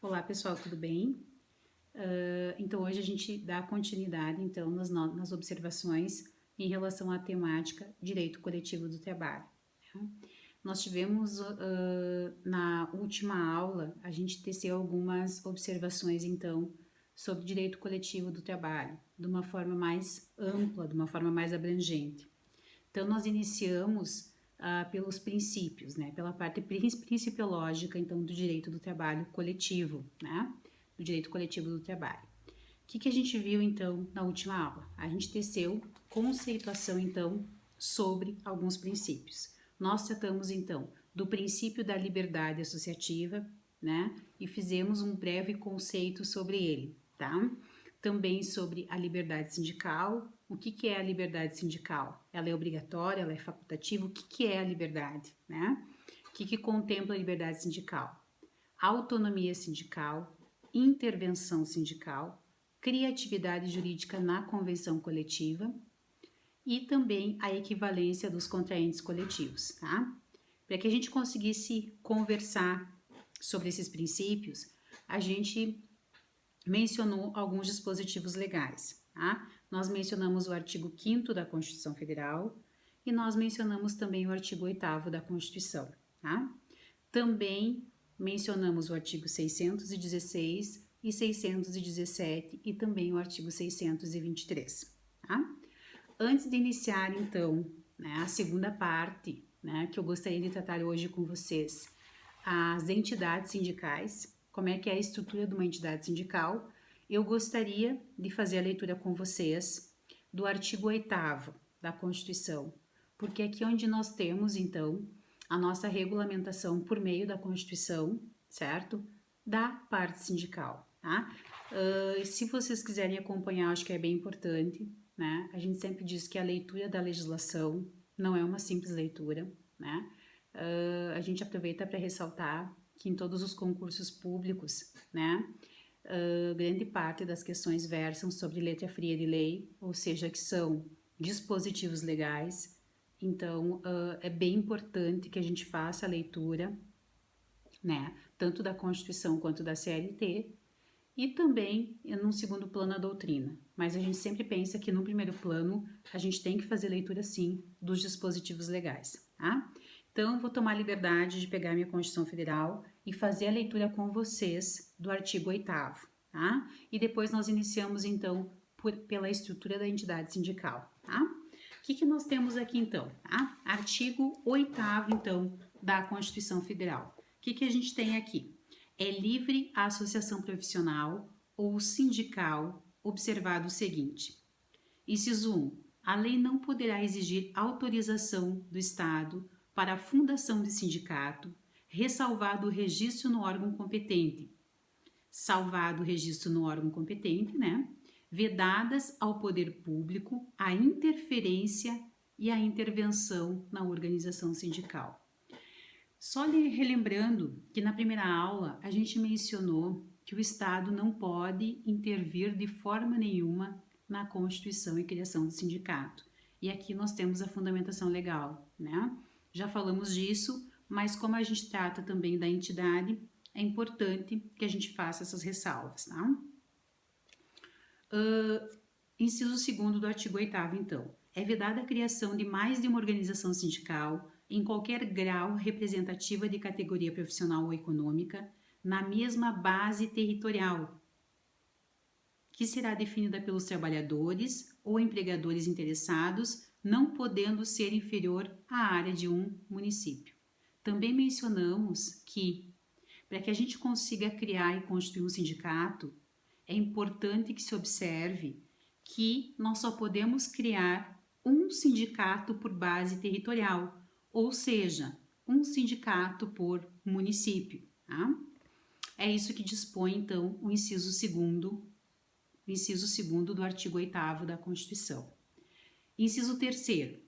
Olá pessoal, tudo bem? Então hoje a gente dá continuidade então nas observações em relação à temática direito coletivo do trabalho. Tá? Nós tivemos na última aula, a gente teceu algumas observações então sobre direito coletivo do trabalho, de uma forma mais ampla, de uma forma mais abrangente. Então, nós iniciamos pelos princípios, né? Pela parte principiológica, então, do direito do trabalho coletivo, né? Do direito coletivo do trabalho. O que a gente viu, então, na última aula? A gente teceu conceituação, então, sobre alguns princípios. Nós tratamos, então, do princípio da liberdade associativa, né? E fizemos um breve conceito sobre ele, tá? Também sobre a liberdade sindical. O que é a liberdade sindical? Ela é obrigatória, ela é facultativa? O que é a liberdade, né? O que contempla a liberdade sindical? Autonomia sindical, intervenção sindical, criatividade jurídica na convenção coletiva e também a equivalência dos contraentes coletivos, tá? Para que a gente conseguisse conversar sobre esses princípios, a gente mencionou alguns dispositivos legais, tá? Nós mencionamos o artigo 5º da Constituição Federal e nós mencionamos também o artigo 8º da Constituição, tá? Também mencionamos o artigo 616 e 617 e também o artigo 623, tá? Antes de iniciar, então, né, a segunda parte, né, que eu gostaria de tratar hoje com vocês, as entidades sindicais, como é que é a estrutura de uma entidade sindical, eu gostaria de fazer a leitura com vocês do artigo 8º da Constituição, porque aqui é onde nós temos, então, a nossa regulamentação por meio da Constituição, certo? Da parte sindical, tá? Se vocês quiserem acompanhar, acho que é bem importante, né? A gente sempre diz que a leitura da legislação não é uma simples leitura, né? A gente aproveita para ressaltar que em todos os concursos públicos, né, grande parte das questões versam sobre letra fria de lei, ou seja, que são dispositivos legais. Então, é bem importante que a gente faça a leitura, né, tanto da Constituição quanto da CLT, e também, num segundo plano, a doutrina. Mas a gente sempre pensa que no primeiro plano a gente tem que fazer leitura, sim, dos dispositivos legais, tá? Então, eu vou tomar a liberdade de pegar minha Constituição Federal e fazer a leitura com vocês do artigo 8º, tá? E depois nós iniciamos, então, pela estrutura da entidade sindical, tá? O que nós temos aqui, então? Tá? Artigo 8º, então, da Constituição Federal. O que a gente tem aqui? É livre a associação profissional ou sindical, observado o seguinte. Inciso 1. A lei não poderá exigir autorização do Estado para a fundação de sindicato, ressalvado o registro no órgão competente. Salvado o registro no órgão competente, né? Vedadas ao poder público a interferência e a intervenção na organização sindical. Só lhe relembrando que na primeira aula a gente mencionou que o Estado não pode intervir de forma nenhuma na constituição e criação do sindicato. E aqui nós temos a fundamentação legal, né? Já falamos disso, mas como a gente trata também da entidade, é importante que a gente faça essas ressalvas, tá? Inciso 2º do artigo 8º, então. É vedada a criação de mais de uma organização sindical em qualquer grau representativa de categoria profissional ou econômica, na mesma base territorial, que será definida pelos trabalhadores ou empregadores interessados, não podendo ser inferior à área de um município. Também mencionamos que, para que a gente consiga criar e constituir um sindicato, é importante que se observe que nós só podemos criar um sindicato por base territorial, ou seja, um sindicato por município. Tá? É isso que dispõe, então, o inciso 2º do artigo 8º da Constituição. Inciso 3º.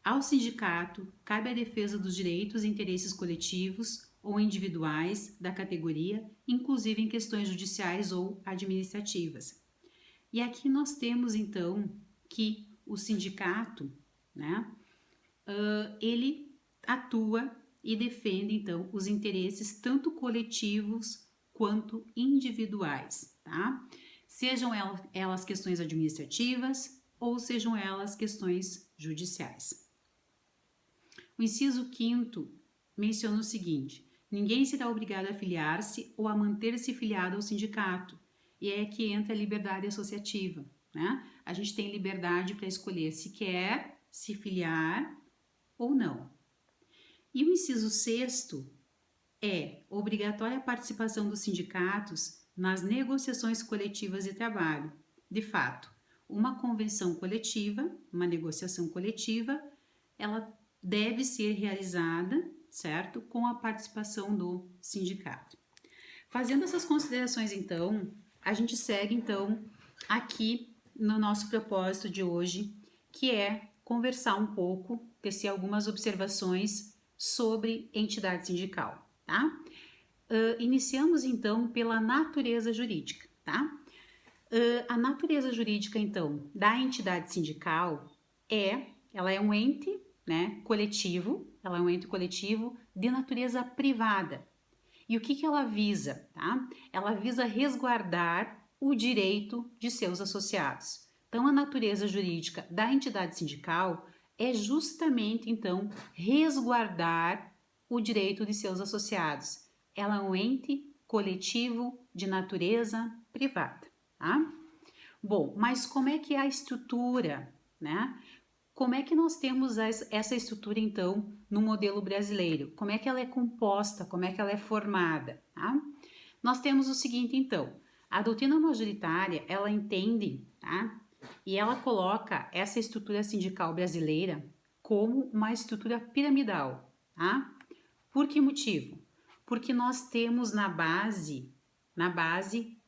Ao sindicato, cabe a defesa dos direitos e interesses coletivos ou individuais da categoria, inclusive em questões judiciais ou administrativas. E aqui nós temos, então, que o sindicato, né, ele atua e defende, então, os interesses tanto coletivos quanto individuais, tá? Sejam elas questões administrativas ou sejam elas questões judiciais. O inciso 5º menciona o seguinte: ninguém será obrigado a filiar-se ou a manter-se filiado ao sindicato. E é que entra a liberdade associativa, né? A gente tem liberdade para escolher se quer se filiar ou não. E o inciso 6º é obrigatória a participação dos sindicatos nas negociações coletivas de trabalho. De fato, uma convenção coletiva, uma negociação coletiva, ela deve ser realizada, certo? Com a participação do sindicato. Fazendo essas considerações, então, a gente segue, então, aqui no nosso propósito de hoje, que é conversar um pouco, tecer algumas observações sobre entidade sindical, tá? Iniciamos, então, pela natureza jurídica, tá? A natureza jurídica, então, da entidade sindical ela é um ente, né, coletivo, ela é um ente coletivo de natureza privada. E o que ela visa, tá? Ela visa resguardar o direito de seus associados. Então, a natureza jurídica da entidade sindical é justamente, então, resguardar o direito de seus associados. Ela é um ente coletivo de natureza privada, tá? Bom, mas como é que é a estrutura, né? Como é que nós temos essa estrutura, então, no modelo brasileiro? Como é que ela é composta? Como é que ela é formada? Tá? Nós temos o seguinte, então, a doutrina majoritária, ela entende, tá? E ela coloca essa estrutura sindical brasileira como uma estrutura piramidal, tá? Por que motivo? Porque nós temos na base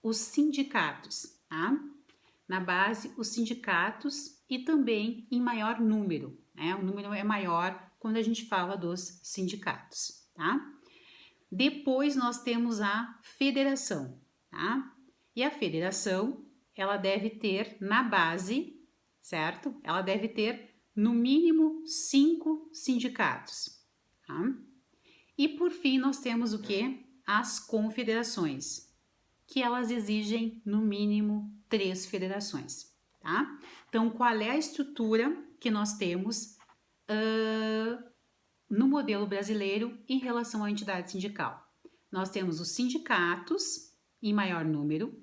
os sindicatos, tá? Na base, os sindicatos e também em maior número, né? O número é maior quando a gente fala dos sindicatos, tá? Depois nós temos a federação, tá? E a federação, ela deve ter na base, certo? Ela deve ter no mínimo 5 sindicatos, tá? E por fim nós temos o que? As confederações, que elas exigem no mínimo 3 federações, tá? Então, qual é a estrutura que nós temos no modelo brasileiro em relação à entidade sindical? Nós temos os sindicatos em maior número,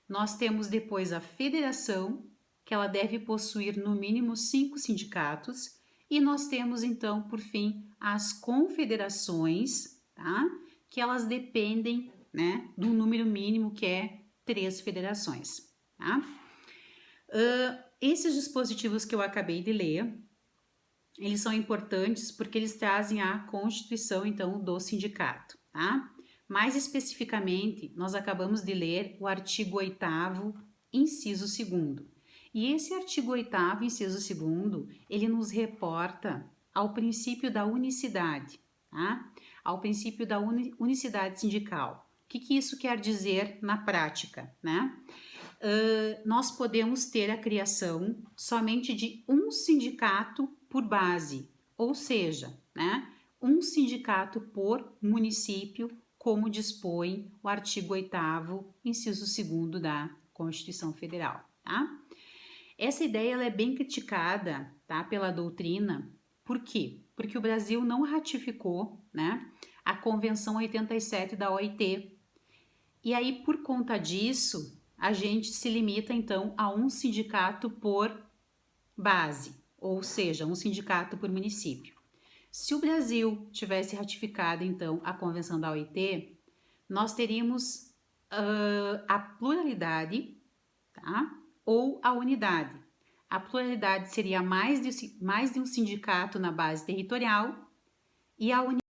nós temos depois a federação, que ela deve possuir no mínimo 5 sindicatos, e nós temos então, por fim, as confederações, tá? Que elas dependem, né, do número mínimo que é 3 federações, tá? Esses dispositivos que eu acabei de ler, eles são importantes porque eles trazem a constituição, então, do sindicato, tá? Mais especificamente, nós acabamos de ler o artigo 8º, inciso 2º. E esse artigo 8º, inciso 2º, ele nos reporta ao princípio da unicidade, tá? Ao princípio da unicidade sindical. O que isso quer dizer na prática, né? Nós podemos ter a criação somente de um sindicato por base, ou seja, né, um sindicato por município, como dispõe o artigo 8º, inciso 2º da Constituição Federal, tá? Essa ideia ela é bem criticada, tá, pela doutrina. Por quê? Porque o Brasil não ratificou, né, a Convenção 87 da OIT. E aí, por conta disso, a gente se limita, então, a um sindicato por base, ou seja, um sindicato por município. Se o Brasil tivesse ratificado, então, a Convenção da OIT, nós teríamos a pluralidade, tá? Ou a unidade. A pluralidade seria mais de um sindicato na base territorial e a unidade